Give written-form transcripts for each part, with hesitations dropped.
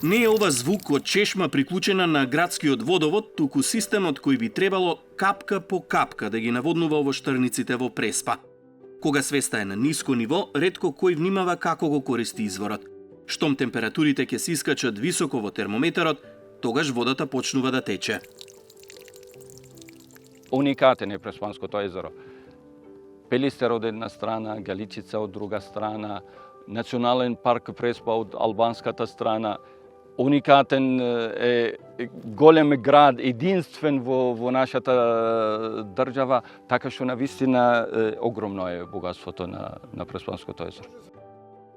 Не е ова звук од чешма приклучена на градскиот водовод, туку системот кој би требало капка по капка да ги наводнува овоштарниците во Преспа. Кога свеста е на ниско ниво, ретко кој внимава како го користи изворот. Штом температурите ќе се искачат високо во термометарот, тогаш водата почнува да тече. Уникатен е Преспанското езеро. Пелистер од една страна, Галичица од друга страна, Национален парк Преспа од албанската страна. Уникатен е голем град, единствен во нашата држава, така што навистина огромно е богатството на Преспанското езеро.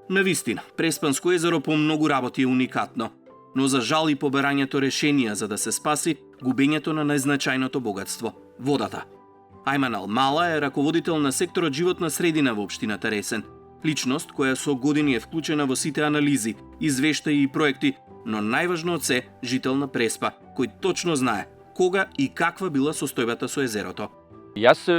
Навистина, Преспанско езеро по многу работи е уникатно, но за жал и поберањето решенија за да се спаси губењето на најзначајното богатство – водата. Ајман Алмала е раководител на секторот животна средина во општината Ресен. Личност која со години е вклучена во сите анализи, извештаи и проекти, но најважно од се жител на Преспа, кој точно знае кога и каква била состојбата со езерото. Јас,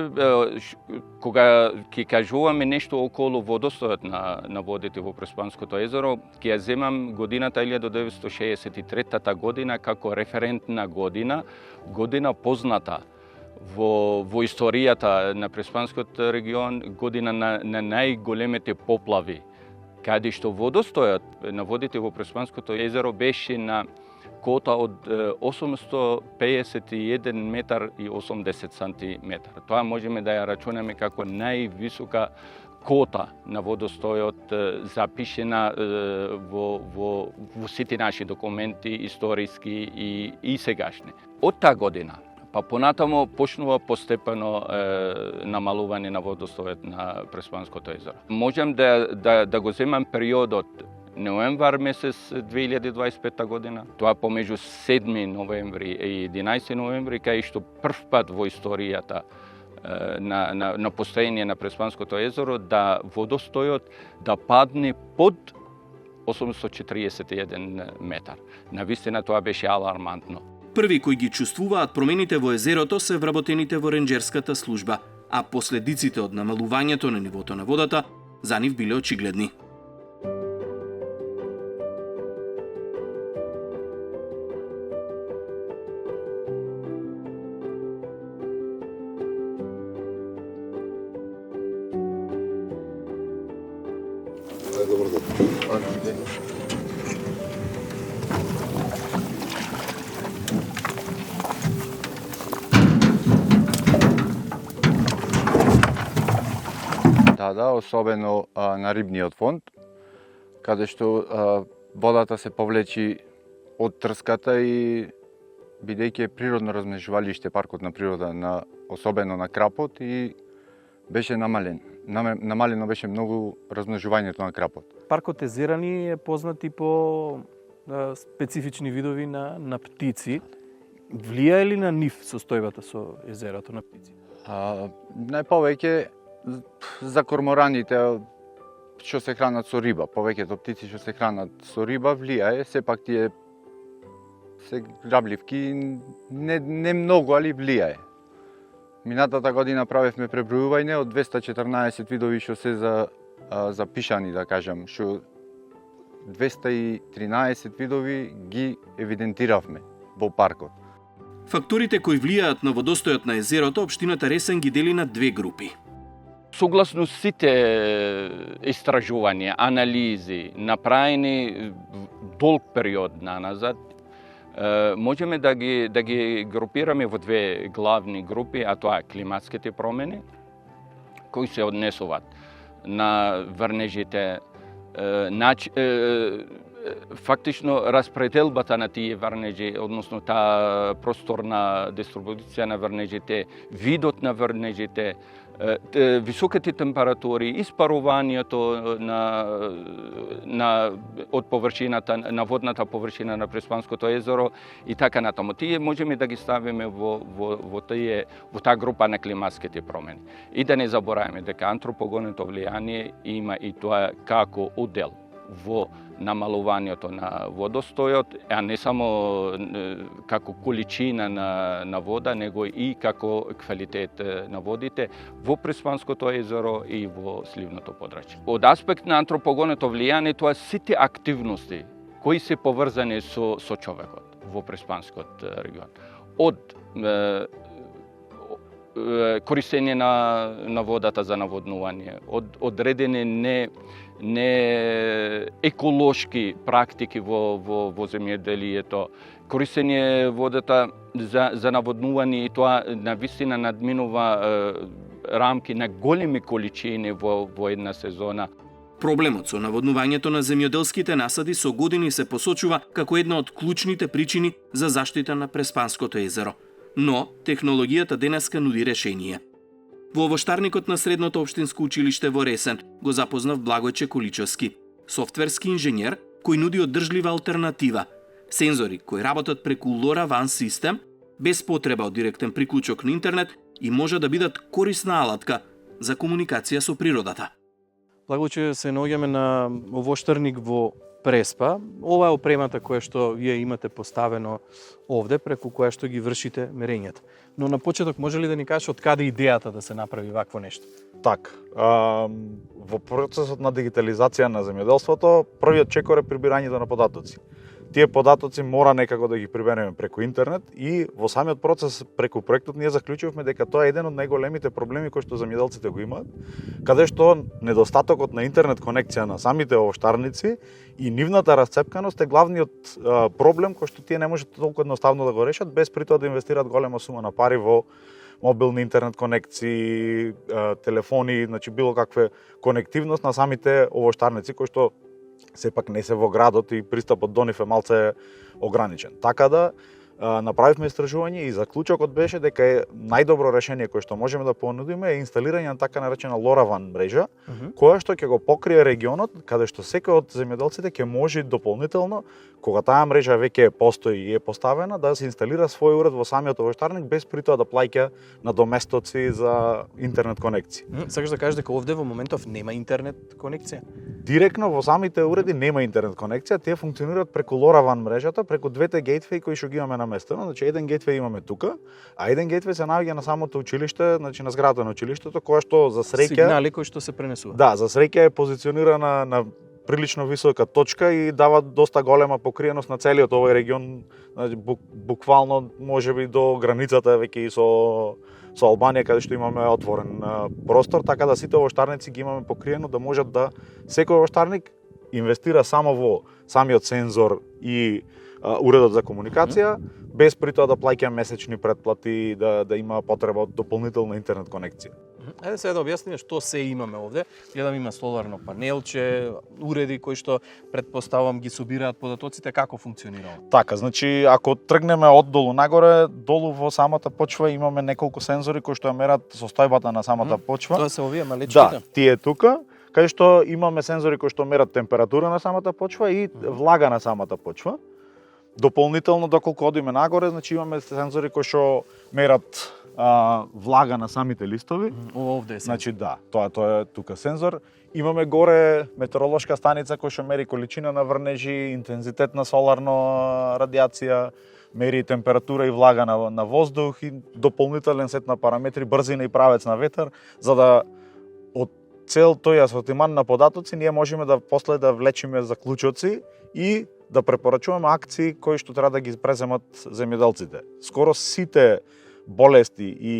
кога ќе кажуваме нешто околу водостојот на водите во Преспанското езеро, ќе ја земам годината 1963 година како референтна година позната во историјата на Преспанскиот регион, година на најголемите поплави, каде што водостојот на водите во Преспанското езеро беше на кота од 851 метар и 80 сантиметар. Тоа можеме да ја рачунаме како највисока кота на водостојот запишена во сите наши документи, историски и сегашни. Од таа година, па понатамо почнува постепено намалување на водостојот на Преспанското езеро. Можам да го земам периодот ноемвар месец 2025 година, тоа помеѓу 7 ноември и 11 ноември, кај што прв пат во историјата на постоење на Преспанското езеро да водостојот да падне под 841 метар. Навистина тоа беше алармантно. Први кои ги чувствуваат промените во езерото се вработените во ренџерската служба, а последиците од намалувањето на нивото на водата за нив биле очигледни. Добар ден. Да, особено на рибниот фонд, каде што водата се повлечи од трската и бидејќи е природно размножувалиште паркот на природа, особено на крапот, и беше намален. Намалено беше многу размножувањето на крапот. Паркот Езерани е познат и по специфични видови на птици. Влијае ли на нив состојбата со езерото на птици? Најповеќе за кормораните што се хранат со риба, повеќето птици што се хранат со риба влијае, сепак тие се грабливки, не многу, али влијае. Минатата година правевме пребројување од 214 видови што се запишани, да кажам, што 213 видови ги евидентиравме во паркот. Факторите кои влијаат на водостојот на езерото, општината Ресен ги дели на две групи. Согласно сите истражувања, анализи, направени долг период наназад, можеме да ги групираме во две главни групи, а тоа е климатските промени, кои се однесуваат на врнежите, фактично распределбата на тие врнежи, односно таа просторна дистрибуција на врнежите, видот на врнежите, високите температури, испарувањето од површината на водната површина на Преспанското езеро и така натаму. Тие можеме да ги ставиме во таа група на климатските промени. И да не забораваме дека антропогонното влијание има и тоа како удел во намалувањето на водостојот, а не само како количина на вода, него и како квалитет на водите во Преспанското езеро и во сливното подрачје. Од аспект на антропогонното влијание, тоа сите активности кои се поврзани со човекот во Преспанскиот регион. Од користење на водата за наводнување, од одредени не еколошки практики во земјоделието, користење водата за наводнување, и тоа навистина надминува рамки на големи количини во една сезона. Проблемот со наводнувањето на земјоделските насади со години се посочува како една од клучните причини за заштита на Преспанското езеро. Но технологијата денеска нуди решение. Во овоштарникот на Средното општинско училиште во Ресен го запознав Благојче Количевски, софтверски инженер кој нуди одржлива алтернатива. Сензори кои работат преку LoRaWAN систем, без потреба од директен приклучок на интернет и може да бидат корисна алатка за комуникација со природата. Благојче, се наоѓаме на овоштарник во Преспа. Ова е опремата која што вие имате поставено овде, преку која што ги вршите мерењата. Но на почеток може ли да ни кажеш од каде идејата да се направи вакво нешто? Так, во процесот на дигитализација на земјоделството, првиот чекор е прибирањето на податоци. Тие податоци мора некако да ги прибереме преку интернет и во самиот процес преку проектот ние заклучивме дека тоа е еден од најголемите проблеми кои што земјоделците го имаат, каде што недостатокот на интернет конекција на самите овоштарници и нивната расцепканост е главниот проблем кој што тие не можат толку едноставно да го решат без при тоа да инвестираат голема сума на пари во мобилни интернет конекции, телефони, значи било каква конективност на самите овоштарници кои што сепак не се во градот и пристапот до нив е малце ограничен. Така да направивме истражување и заклучокот беше дека е најдобро решение кое што можеме да понудиме е инсталирање на така наречена LoRaWAN мрежа, која што ќе го покрие регионот, каде што секој од земјоделците ќе може дополнително, кога таа мрежа веќе постои и е поставена, да се инсталира свој уред во самиот овоштарник без при тоа да плаќа надоместоци за интернет конекција. Сакаш да кажеш дека овде во моментов нема интернет конекција? Директно во самите уреди нема интернет конекција, тие функционираат преку LoRaWAN мрежата, преку двете гейтвеи кои што ги имаме наместено. Значи еден гейтвеј имаме тука, а еден гейтвеј се наоѓа на самото училиште, значи на зградата на училиштето, која што за среќа Сигнали кои што се пренесуваат. Да, за среќа е позиционирана на прилично висока точка и дава доста голема покриеност на целиот овој регион, значи буквално можеби до границата веќе и со Албанија, каде што имаме отворен простор, така да сите овоштарници ги имаме покриено да можат да секој овоштарник инвестира само во самиот сензор и уредот за комуникација, без при тоа да плаќа месечни претплати, да има потреба од дополнителна интернет конекција. Ајде сега да објасниме што се имаме овде. Гледам има соларно панелче, уреди кои што претпоставам ги собираат податоците, како функционира? Така, значи ако тргнеме од долу нагоре, долу во самата почва имаме неколку сензори кои што ја мерат состојбата на самата почва. Тоа се овие малечките? Да, тие тука, каде што имаме сензори кои што мерат температура на самата почва и влага на самата почва. Дополнително, доколку одиме нагоре, значи имаме сензори кои што мерат влага на самите листови. Овде е. Значи да, тоа е тука сензор. Имаме горе метеоролошка станица која што мери количина на врнежи, интензитет на соларна радиација, мери температура и влага на воздух и дополнителен сет на параметри, брзина и правец на ветер, за да од цел тој асортиман на податоци ние можеме да после да влечиме заклучоци и да препорачуваме акции кои што треба да ги преземат земјоделците. Скоро сите болести и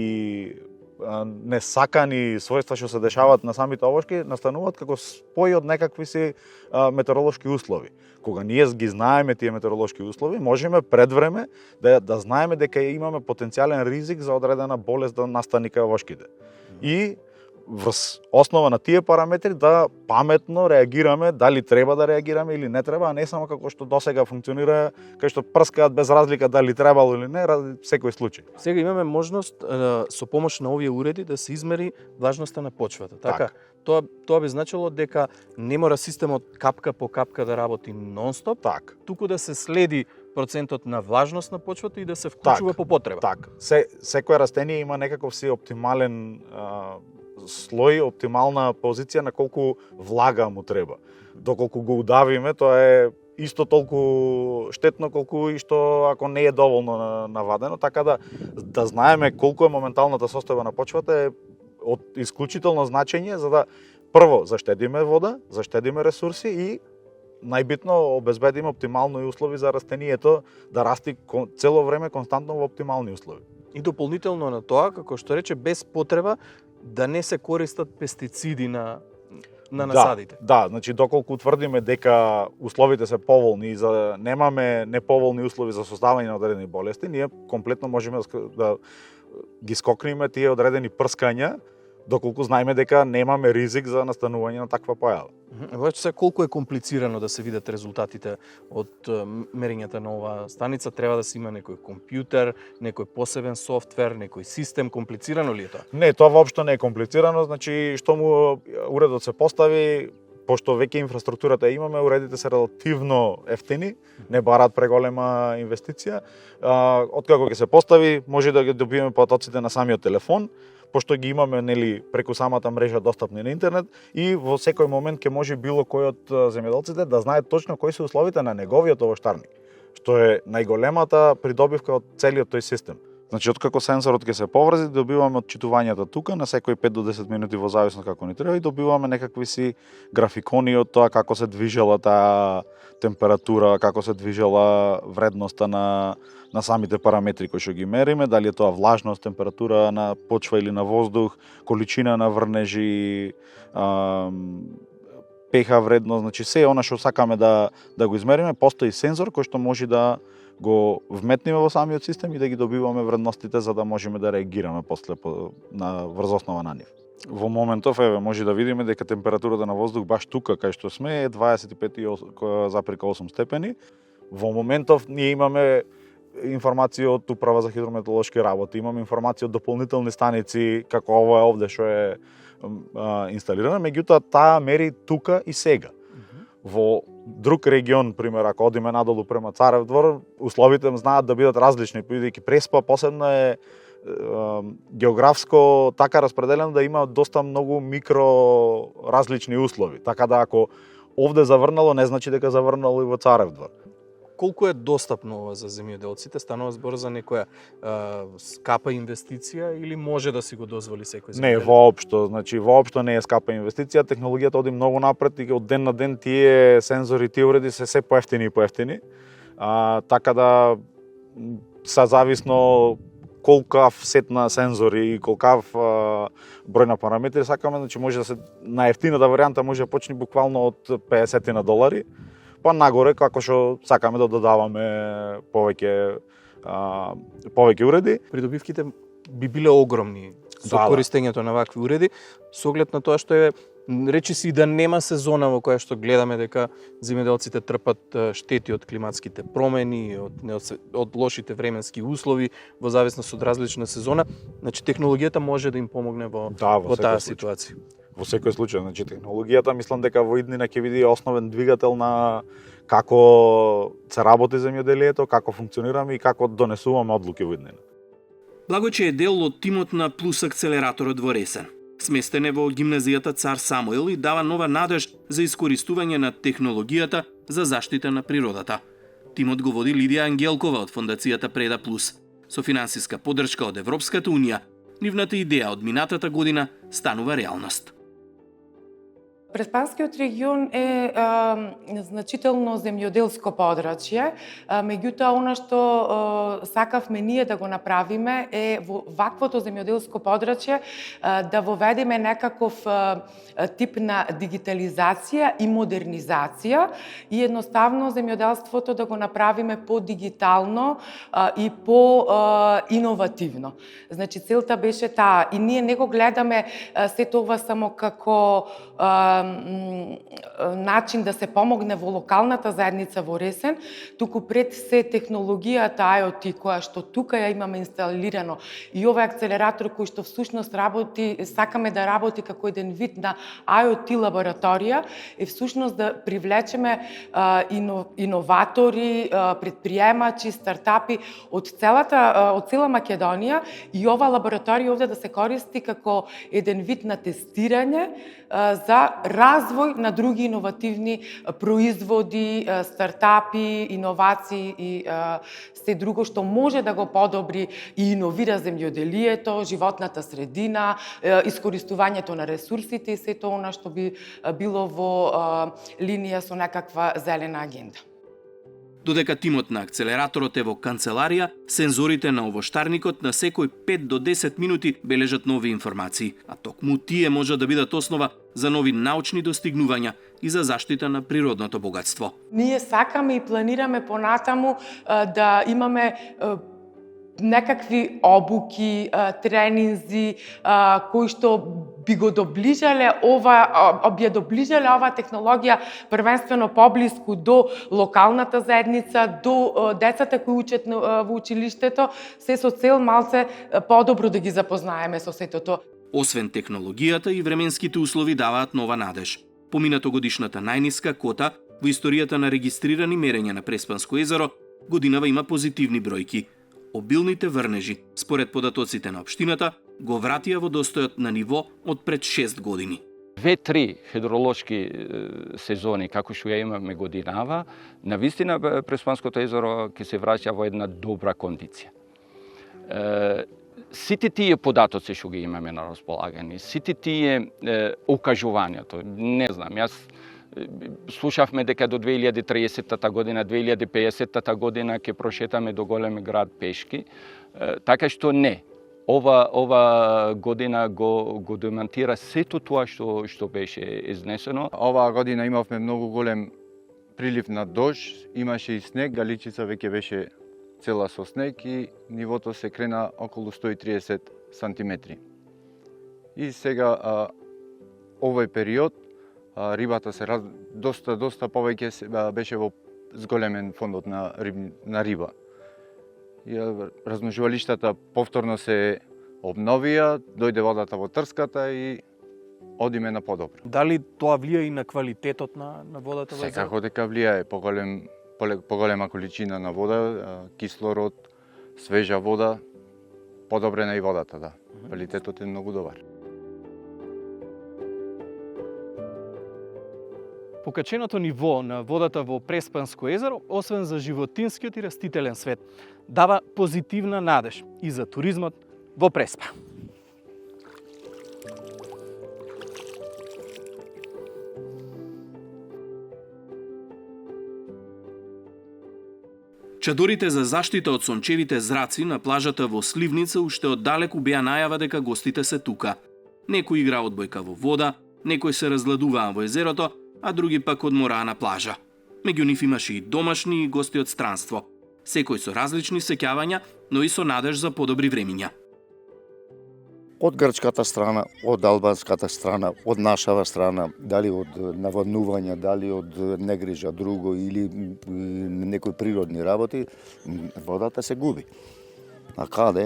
несакани својства што се дешаваат на самите овошки настануваат како спој од некакви си метеоролошки услови. Кога ние ги знаеме тие метеоролошки услови, можеме пред време да знаеме дека имаме потенцијален ризик за одредена болест да настани кај овошките. И врз основа на тие параметри да паметно реагираме, дали треба да реагираме или не треба, а не само како што досега функционира, кај што прскаат без разлика дали требало или не, секој случај. Сега имаме можност со помош на овие уреди да се измери влажноста на почвата. Така? Тоа би значило дека не мора системот капка по капка да работи нон-стоп, туку да се следи процентот на влажност на почвата и да се вклучува по потреба. Так. Секој растение има некаков си оптимален слој, оптимална позиција на колку влага му треба. Доколку го удавиме, тоа е исто толку штетно колку и што ако не е доволно навадено, така да знаеме колку е моменталната состојба на почвата е од исклучително значење за да прво заштедиме вода, заштедиме ресурси и најбитно обезбедиме оптимални услови за растението да расти цело време константно во оптимални услови. И дополнително на тоа, како што рече, без потреба да не се користат пестициди на насадите. Да, значи доколку утврдиме дека условите се поволни и за немаме неповолни услови за создавање на одредени болести, ние комплетно можеме да ги скокнеме тие одредени прскања, доколку знаеме дека немаме ризик за настанување на таква појава. Ваќе се колку е комплицирано да се видат резултатите од мерењата на оваа станица, треба да се има некој компјутер, некој посебен софтвер, некој систем, комплицирано ли е тоа? Не, тоа воопшто не е комплицирано, значи што му уредот се постави, пошто веќе инфраструктурата имаме, уредите се релативно ефтини, не бараат преголема инвестиција. Откако ќе се постави, може да ги добиеме потоците на самиот телефон, пошто ги имаме нели преку самата мрежа достапни на интернет и во секој момент ќе може било кој од земјоделците да знае точно кои се условите на неговиот овоштарник, што е најголемата придобивка од целиот тој систем. Значи, откако сензорот ќе се поврзи, добиваме отчитувањата тука на секои 5 до 10 минути во зависност како ни треба и добиваме некакви си графикони од тоа како се движела таа температура, како се движела вредноста на самите параметри кои што ги мериме, дали е тоа влажност, температура на почва или на воздух, количина на врнежи, pH вредност, значи се она што сакаме да го измериме, постои сензор кој што може да го вметниме во самиот систем и да ги добиваме вредностите за да можеме да реагираме после на врз основа на нив. Во моментов може да видиме дека температурата на воздух баш тука кај што сме е 25,8 степени. Во моментов ние имаме информација од Управа за хидрометеоролошки работи, имаме информација од дополнителни станици како ова овде што е инсталирана, меѓутоа таа мери тука и сега. Во друг регион, пример, ако одиме надолу према Царев двор, условите знаат да бидат различни, бидејќи Преспа посебно е географско така распределено да има доста многу микро различни услови. Така да ако овде заврнало, не значи дека заврнало и во Царев двор. Колку е достапно ова за земјоделците? Станува збор за некоја скапа инвестиција или може да си го дозволи секој земјоделец? Не, воопшто, значи воопшто не е скапа инвестиција, технологијата оди многу напред и од ден на ден тие сензори, тие уреди се поевтини и поевтини. Така да са зависно колкав сет на сензори и колкав број на параметри сакаме, значи може да се наевтината варијанта може да почне буквално од $50, па нагоре како што сакаме да додаваме повеќе уреди. Придобивките би биле огромни со користењето на вакви уреди, со оглед на тоа што е речи си да нема сезона во која што гледаме дека земјоделците трпат штети од климатските промени, од лошите временски услови во зависност од различна сезона. Значи технологијата може да им помогне во таа ситуација. Во секој случај, значи технологијата мислам дека во иднина ќе биде основен двигател на како се работи земјоделието, како функционираме и како донесуваме одлуки во иднина. Благојче е дел од тимот на Плюс акселераторот во Ресен. Сместен е во гимназијата Цар Самуил и дава нова надеж за искористување на технологијата за заштита на природата. Тимот го води Лидија Ангелкова од фондацијата Преда Плюс. Со финансиска поддршка од Европската унија, нивната идеја од минатата година станува реалност. Преспанскиот регион е значително земјоделско подрачје, меѓутоа она што сакавме ние да го направиме е во ваквото земјоделско подрачје да воведеме некаков тип на дигитализација и модернизација и едноставно земјоделството да го направиме по-дигитално и по-иновативно. Значи целта беше таа и ние не го гледаме сето ова само како начин да се помогне во локалната заедница во Ресен, туку пред се технологијата IoT која што тука ја имаме инсталирано и овој акселератор кој што всушност работи, сакаме да работи како еден вид на IoT лабораторија, е всушност да привлечеме иноватори, предприемачи, стартапи од цела Македонија и ова лабораторија овде да се користи како еден вид на тестирање за развој на други иновативни производи, стартапи, иновации и се друго што може да го подобри и иновира земјоделието, животната средина, искористувањето на ресурсите и сето она што би било во линија со некаква зелена агенда. Додека тимот на акцелераторот е во канцеларија, сензорите на овоштарникот на секој 5 до 10 минути бележат нови информации, а токму тие може да бидат основа за нови научни достигнувања и за заштита на природното богатство. Ние сакаме и планираме понатаму да имаме некакви обуки, тренинзи кои што би го доближале би доближале оваа технологија првенствено поблиску до локалната заедница, до децата кои учат во училиштето, се со цел малце подобро да ги запознаеме со сетото. Освен технологијата и временските услови даваат нова надеж. Поминатогодишната најниска кота во историјата на регистрирани мерења на Преспанско езеро годинава има позитивни бројки. Обилните врнежи, според податоците на општината, го вратија водостојот на ниво од пред 6 години. 2-3 хидролошки сезони, како што ја имаме годинава, навистина Преспанското езеро ќе се враќа во една добра кондиција. Сите тие податоци што ги имаме на располагање, сите тие окажувањето, не знам, јас слушавме дека до 2030 година, 2050 година ќе прошетаме до голем град пешки, така што не. Ова година го демонтира сето тоа што беше изнесено. Оваа година имавме многу голем прилив на дожд, имаше и снег, Галичица веќе беше цела со снег и нивото се крена околу 130 сантиметри. И сега овој период рибата се доста повеќе беше во зголемен фондот на риба. И размножувалиштата повторно се обновија, дојде водата во трската и одиме на подобро. Дали тоа влија и на квалитетот на водата во езерото? Секако дека влијае поголема количина на вода, кислород, свежа вода, подобрена и водата, да. Квалитетот е многу добар. Покаченото ниво на водата во Преспанско езеро, освен за животинскиот и растителен свет, дава позитивна надеж и за туризмот во Преспа. Чадорите за заштита од сончевите зраци на плажата во Сливница уште оддалеку беа најава дека гостите се тука. Некои игра одбојка во вода, некои се разгладуваа во езерото, а други пак одмораа на плажа. Меѓу нив имаше и домашни и гости од странство. Секој со различни сеќавања, но и со надеж за подобри времиња. Од грчката страна, од албанската страна, од нашава страна, дали од наводнувања, дали од негрижа друго или некои природни работи, водата се губи. А каде?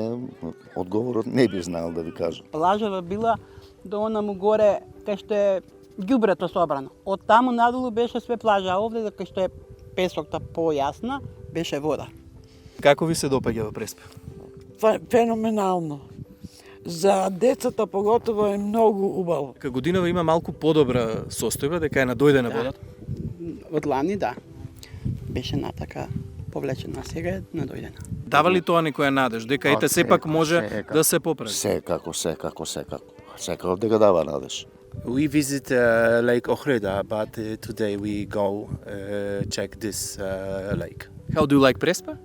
Одговорот не би знаел да ви кажам. Плажава била до онаму горе кај што е ѓубрето собрано. Од таму надолу беше све плажа, а овде кај што е песокта појасна, беше вода. Како ви се допаѓа во Преспа? Феноменално. За децата поготово е многу убаво. Ка годинава има малку подобра состојба, дека е надојдена водата? Од лани, да. Беше натака повлечена, сега е надојдена. Дава ли тоа некоја надеж, дека ете сепак може да се поправи? Секако. Секако дека дава надеж. We visit Lake Ochrida, but today we go check this lake. How do you like Prespa?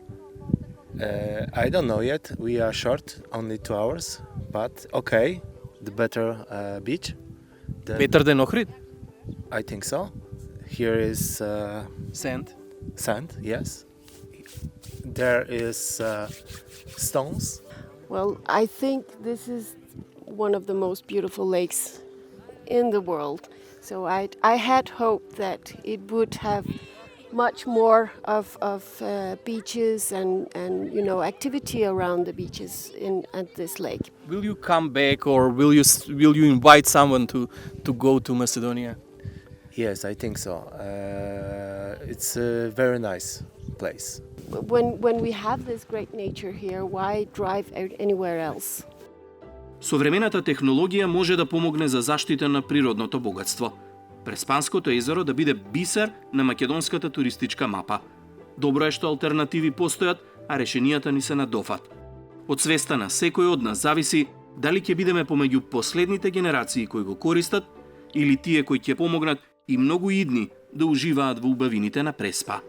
I don't know yet. We are short, only 2 hours, but okay. The better beach. Better than Ohrid? I think so. Here is Sand. Sand, yes. There is stones. Well, I think this is one of the most beautiful lakes in the world. So I had hoped that it would have much more of beaches and activity around the beaches at this lake. Will you come back, or will you invite someone to go to Macedonia? Yes, I think so. It's a very nice place. When we have this great nature here, why drive out anywhere else? Современата технологија може да помогне за заштита на природното богатство. Преспанското езеро да биде бисер на македонската туристичка мапа. Добро е што алтернативи постојат, а решенијата ни се на дофат. Од свеста на секој од нас зависи дали ќе бидеме помеѓу последните генерации кои го користат или тие кои ќе помогнат и многу идни да уживаат во убавините на Преспа.